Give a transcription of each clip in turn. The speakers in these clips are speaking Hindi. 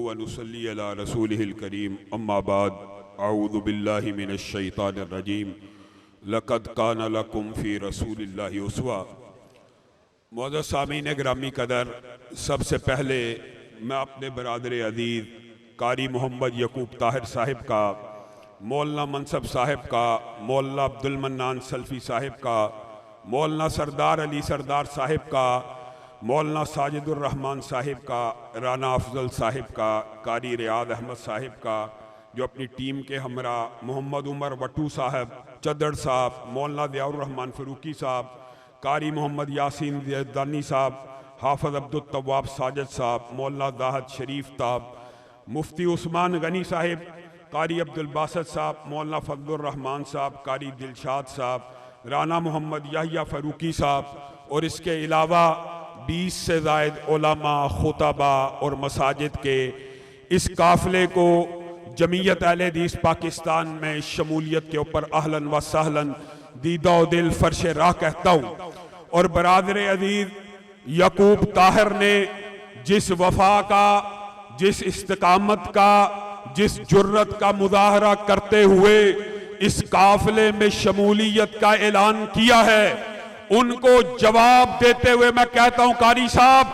व नुसल्ली अला रसूलिहिल करीम अम्मा बाद अऊज़ु बिल्लाहि मिनश शैतानिर रजीम लक़द कान लकुम फ़ी रसूलिल्लाहि उस्वा। मुअज़्ज़ज़ सामीन गिरामी कदर, सबसे पहले मैं अपने बरादर अजीज़ कारी मोहम्मद यकूब ताहिर साहिब का, मौलाना मनसब साहिब का, मौलाना अब्दुल मन्नान सल्फ़ी साहिब का, मौलाना सरदार अली सरदार साहिब का, मौलाना साजिदुर रहमान साहिब का, राना अफजल साहिब का, कारी रियाद अहमद साहिब का, जो अपनी टीम के हमरा, मोहम्मद उमर वटू साहब, चद्दड़ साहब, मौलाना ज़ियाउर रहमान फ़रूकी साहब, कारी मोहम्मद यासीन ज़ैदानी साहब, हाफ़िज़ अब्दुल तव्वाब साजिद साहब, मौलाना दाहद शरीफ साहब, मुफ्ती उस्मान गनी साहिब, कारी अब्दुल बासत साहब, मौलाना फजलुर रहमान साहब, कारी दिलशाद साहब, राना मोहम्मद याहिया फ़रूकी साहब और इसके अलावा 20 से ज़ायद उलमा, खुतबा और मसाजिद के इस काफ़िले को जमीयत अहले हदीस पाकिस्तान में शमूलियत के ऊपर अहलन व सहलन दीदा दिल फर्श राह कहता हूँ। और बरादर अजीज यकूब ताहिर ने जिस वफा का, जिस इस्तिकामत का, जिस जुर्रत का मुजाहरा करते हुए इस काफिले में शमूलियत का ऐलान किया है, उनको जवाब देते हुए मैं कहता हूं कारी साहब,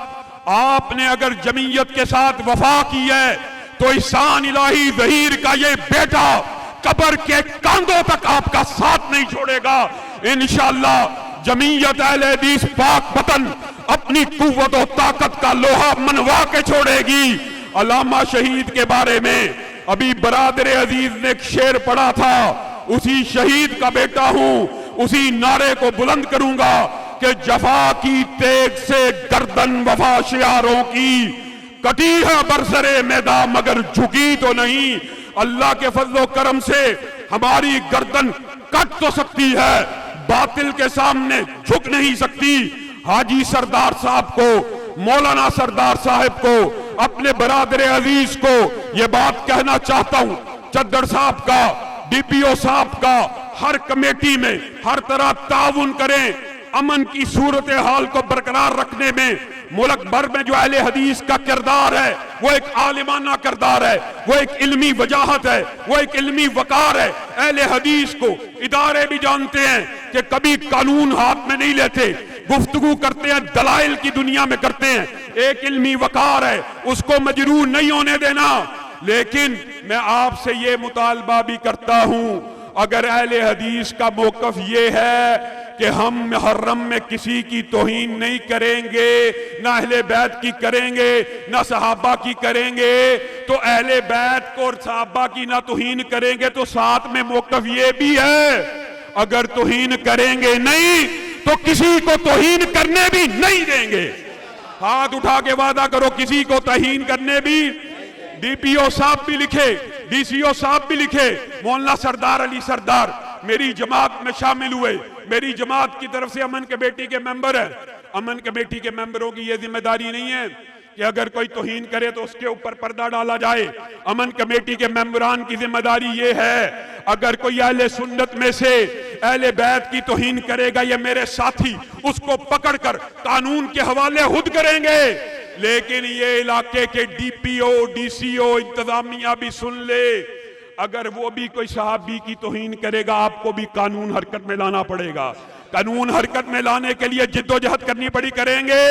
आपने अगर जमीयत के साथ वफा की है तो ihसान इलाही ज़हीर का ये बेटा कब्र के कांधों तक आपका साथ नहीं छोड़ेगा। इंशाअल्लाह जमीयत अहले हदीस पाक वतन अपनी कुव्वत और ताकत का लोहा मनवा के छोड़ेगी। अल्लामा शहीद के बारे में अभी बरादर अजीज ने एक शेर पढ़ा था, उसी शहीद का बेटा हूं, उसी नारे को बुलंद करूंगा कि जफा की तेग से गर्दन वफा शियारों की कटी है बरसरे मैदा मगर झुकी तो नहीं। अल्लाह के फजलो करम से हमारी गर्दन कट तो सकती है, बातिल के सामने झुक नहीं सकती। हाजी सरदार साहब को, मौलाना सरदार साहब को, अपने बरादर अजीज को ये बात कहना चाहता हूं, चद्दड़ साहब का, डीपीओ साहब का, हर कमेटी में हर तरह ताउन करें, अमन की सूरत हाल को बरकरार रखने में मुल्क भर में जो अहले हदीस का किरदार है वो एक आलिमाना किरदार है, वो एक इल्मी वजाहत है, वो एक इल्मी वकार है। अहले हदीस को इदारे भी जानते हैं कि कभी कानून हाथ में नहीं लेते, गुफ्तगू करते हैं, दलाइल की दुनिया में करते हैं, एक इल्मी वकार है, उसको मजरूर नहीं होने देना। लेकिन मैं आपसे ये मुतालबा भी करता हूं, अगर अहले हदीस का मौक़िफ़ ये है कि हम मुहर्रम में किसी की तौहीन नहीं करेंगे, ना अहले बैत की करेंगे, ना सहाबा की करेंगे, तो अहले बैत को और सहाबा की ना तौहीन करेंगे तो साथ में मौक़िफ़ ये भी है, अगर तौहीन करेंगे नहीं तो किसी को तौहीन करने भी नहीं देंगे। हाथ उठा के वादा करो किसी को तौहीन करने भी। डीपीओ साहब भी लिखे, डीसीओ साहब भी लिखे, मौलाना सरदार अली सरदार मेरी जमात में शामिल हुए, मेरी जमात की तरफ से अमन कमेटी के मेंबर है। अमन कमेटी के मेंबरों की यह जिम्मेदारी नहीं है कि अगर कोई तौहीन करे तो उसके ऊपर पर्दा डाला जाए। अमन कमेटी के मेंबरान की जिम्मेदारी ये है, अगर कोई अहले सुन्नत में से अहले बैत की तौहीन करेगा, ये मेरे साथी उसको पकड़कर कानून के हवाले खुद करेंगे। लेकिन ये इलाके के डीपीओ, डीसीओ, इंतजामिया भी सुन ले, अगर वो भी कोई सहाबी की तौहीन करेगा आपको भी कानून हरकत में लाना पड़ेगा। कानून हरकत में लाने के लिए जिद्दोजहद करनी पड़ी करेंगे।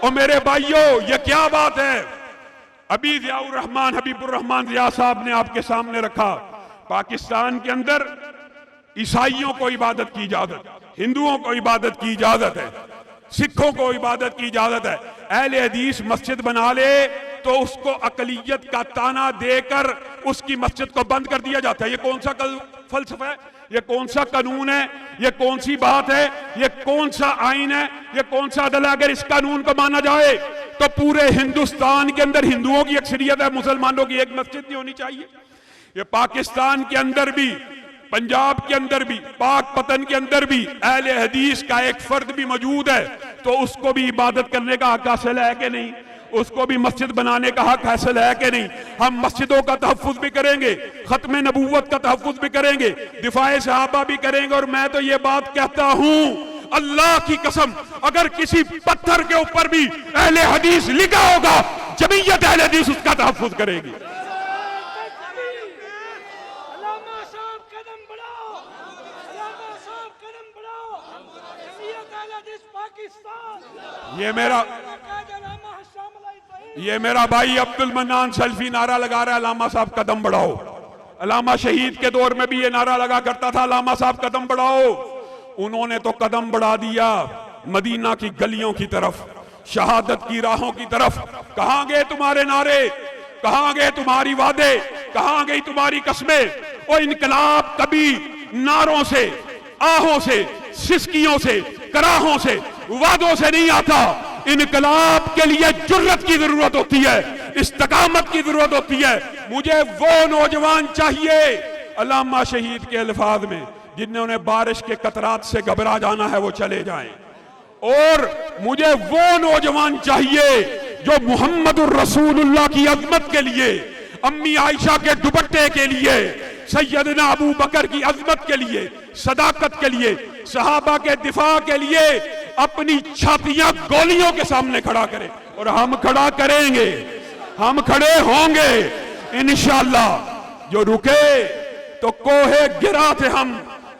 और मेरे भाइयों, ये क्या बात है, अभी ज़ियाउर रहमान, हबीबुर रहमान ज़िया साहब ने आपके सामने रखा, पाकिस्तान के अंदर ईसाइयों को इबादत की इजाजत, हिंदुओं को इबादत की इजाजत है, सिखों को इबादत की इजाजत है। अहले हदीस मस्जिद बना ले तो उसको अकलियत का ताना देकर उसकी मस्जिद को बंद कर दिया जाता है। ये कौन सा फलसफा है, ये कौन सा कानून है, ये कौन सी बात है, ये कौन सा आइन है, ये कौन सा अदल है। अगर इस कानून को माना जाए तो पूरे हिंदुस्तान के अंदर हिंदुओं की अक्सरियत है, मुसलमानों की एक मस्जिद नहीं होनी चाहिए। ये पाकिस्तान के अंदर भी, पंजाब के अंदर भी, पाक पतन के अंदर भी अहले हदीस का एक फर्द भी मौजूद है, तो उसको भी इबादत करने का हक हासिल है कि नहीं, उसको भी मस्जिद बनाने का हक हासिल है कि नहीं। हम मस्जिदों का तहफ़्फ़ुज़ भी करेंगे, खत्म नबूवत का तहफ़्फ़ुज़ भी करेंगे, दिफाए सहाबा भी करेंगे। और मैं तो ये बात कहता हूं, अल्लाह की कसम, अगर किसी पत्थर के ऊपर भी अहले हदीस लिखा होगा जमीयत अहले हदीस उसका तहफ्फुज करेगी। ये मेरा भाई अब्दुल मन्नान सल्फी नारा लगा रहा है, अल्लामा साहब कदम बढ़ाओ। अल्लामा शहीद के दौर में भी ये नारा लगा करता था, अल्लामा साहब कदम बढ़ाओ। उन्होंने तो कदम बढ़ा दिया मदीना की गलियों की तरफ, शहादत की राहों की तरफ। कहां गए तुम्हारे नारे, कहां गए तुम्हारी वादे, कहां गई तुम्हारी कस्में। और इनकलाब कभी नारों से, आहों से, सिसकियों से, कराहों से, वादों से नहीं आता। इनकलाब के लिए जुर्रत की जरूरत होती है, इस्तकामत की जरूरत होती है। मुझे वो नौजवान चाहिए, अल्लामा शहीद के अल्फाज में, जिन्होंने बारिश के कतरात से घबरा जाना है वो चले जाएं। और मुझे वो नौजवान चाहिए जो मुहम्मदुर रसूलुल्लाह की अजमत के लिए, अम्मी आयशा के दुपट्टे के लिए, सैयदना अबू बकर की अजमत के लिए, सदाकत के लिए, सहाबा के दिफा के लिए अपनी छातियां गोलियों के सामने खड़ा करे। और हम खड़ा करेंगे, हम खड़े होंगे इंशाअल्लाह। जो रुके तो कोहे गिरा थे हम,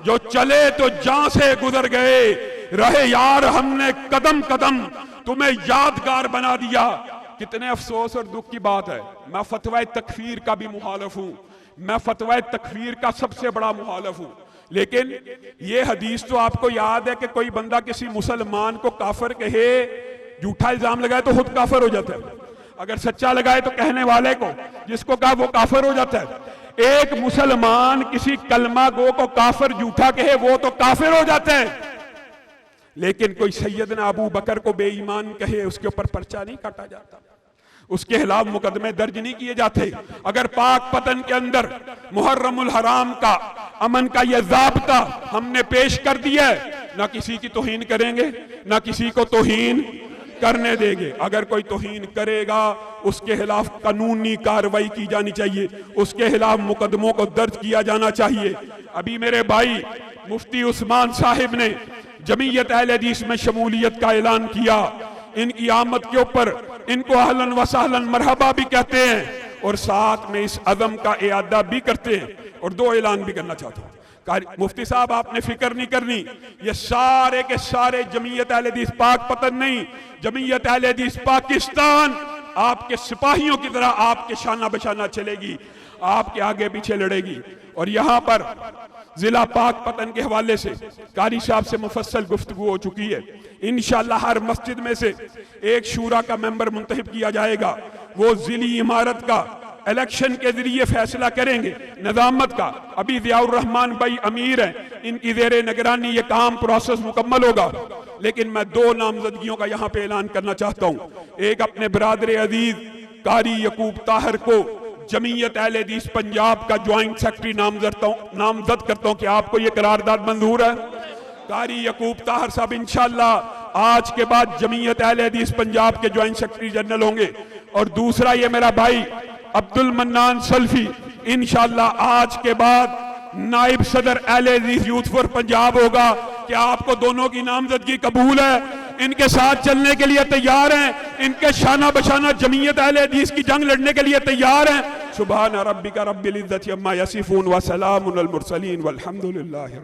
जो चले तो जहां से गुजर गए। रहे यार हमने कदम कदम तुम्हें यादगार बना दिया। कितने अफसोस और दुख की बात है। मैं फतवा तकफीर का भी मुखालिफ हूं, मैं फतवा तकफीर का सबसे बड़ा मुखालिफ हूं। लेकिन ये हदीस तो आपको याद है कि कोई बंदा किसी मुसलमान को काफिर कहे, झूठा इल्जाम लगाए तो खुद काफिर हो जाता है। अगर सच्चा लगाए तो कहने वाले को, जिसको कहा वो काफिर हो जाता है। एक मुसलमान किसी कलमा गो को काफिर झूठा कहे वो तो काफिर हो जाता है। लेकिन कोई सैयदना अबू बकर को बेईमान कहे उसके ऊपर पर्चा नहीं काटा जाता, उसके खिलाफ मुकदमे दर्ज नहीं किए जाते। अगर पाक पतन के अंदर मुहर्रमुल हराम का, अमन का यह ज़ाब्ता हमने पेश कर दिया है, ना किसी की तौहीन करेंगे, ना किसी को तौहीन करने देंगे। अगर कोई तौहीन करेगा उसके खिलाफ कानूनी कार्रवाई की जानी चाहिए, उसके खिलाफ मुकदमों को दर्ज किया जाना चाहिए। अभी मेरे भाई मुफ्ती उस्मान साहिब ने जमीयत अहले हदीस में शमूलियत का ऐलान किया। इनकी आमद के ऊपर इनको अहलन व सहलन मरहबा भी कहते हैं और साथ में इस अज़म का इयादा भी करते हैं। और दो ऐलान भी करना चाहता हूँ। मुफ्ती साहब आपने फिक्र नहीं करनी, ये सारे के सारे जमीयत अहले हदीस पाक पतन नहीं, जमीयत अहले हदीस पाकिस्तान आपके सिपाहियों की तरह आपके शाना बशाना चलेगी, आपके आगे पीछे लड़ेगी। और यहाँ पर जिला पाक पतन के हवाले से कारी साहब से मुफस्सल गुफ्तगू हो चुकी है। इंशाअल्लाह हर मस्जिद में से एक शूरा का मेंबर मुंतखब किया जाएगा। वो जिली इमारत का इलेक्शन के जरिए फैसला करेंगे निजामत का। अभी ज़ियाउर रहमान भाई अमीर हैं, इनकी ज़ेरे निगरानी ये काम प्रोसेस मुकम्मल होगा। लेकिन मैं दो नामजदगियों का यहाँ पे ऐलान करना चाहता हूँ। एक अपने बरादर अजीज कारी यकूब ताहिर को जमीयत अहले हदीस पंजाब का ज्वाइंट सेक्रेटरी नामजद करता हूँ कि आपको ये करारदाद मंजूर है। कारी यकूब ताहिर साहब इंशाअल्लाह आज के बाद जमीयत अहले हदीस पंजाब के ज्वाइंट सेक्रेटरी जनरल होंगे। और दूसरा ये मेरा भाई अब्दुल मन्नान सल्फी इंशाअल्लाह आज के बाद नाइब सदर अहले हदीस यूथ फॉर पंजाब होगा। क्या आपको दोनों की नामजदगी कबूल है? इनके साथ चलने के लिए तैयार हैं? इनके शाना बशाना जमीयत अहले हदीस की जंग लड़ने के लिए तैयार हैं? सुभान रब्बिका रब्बिल इज्जति अम्मा यसिफून व सलामुन अल मुरसलीन वल्हम्दुलिल्लाहि।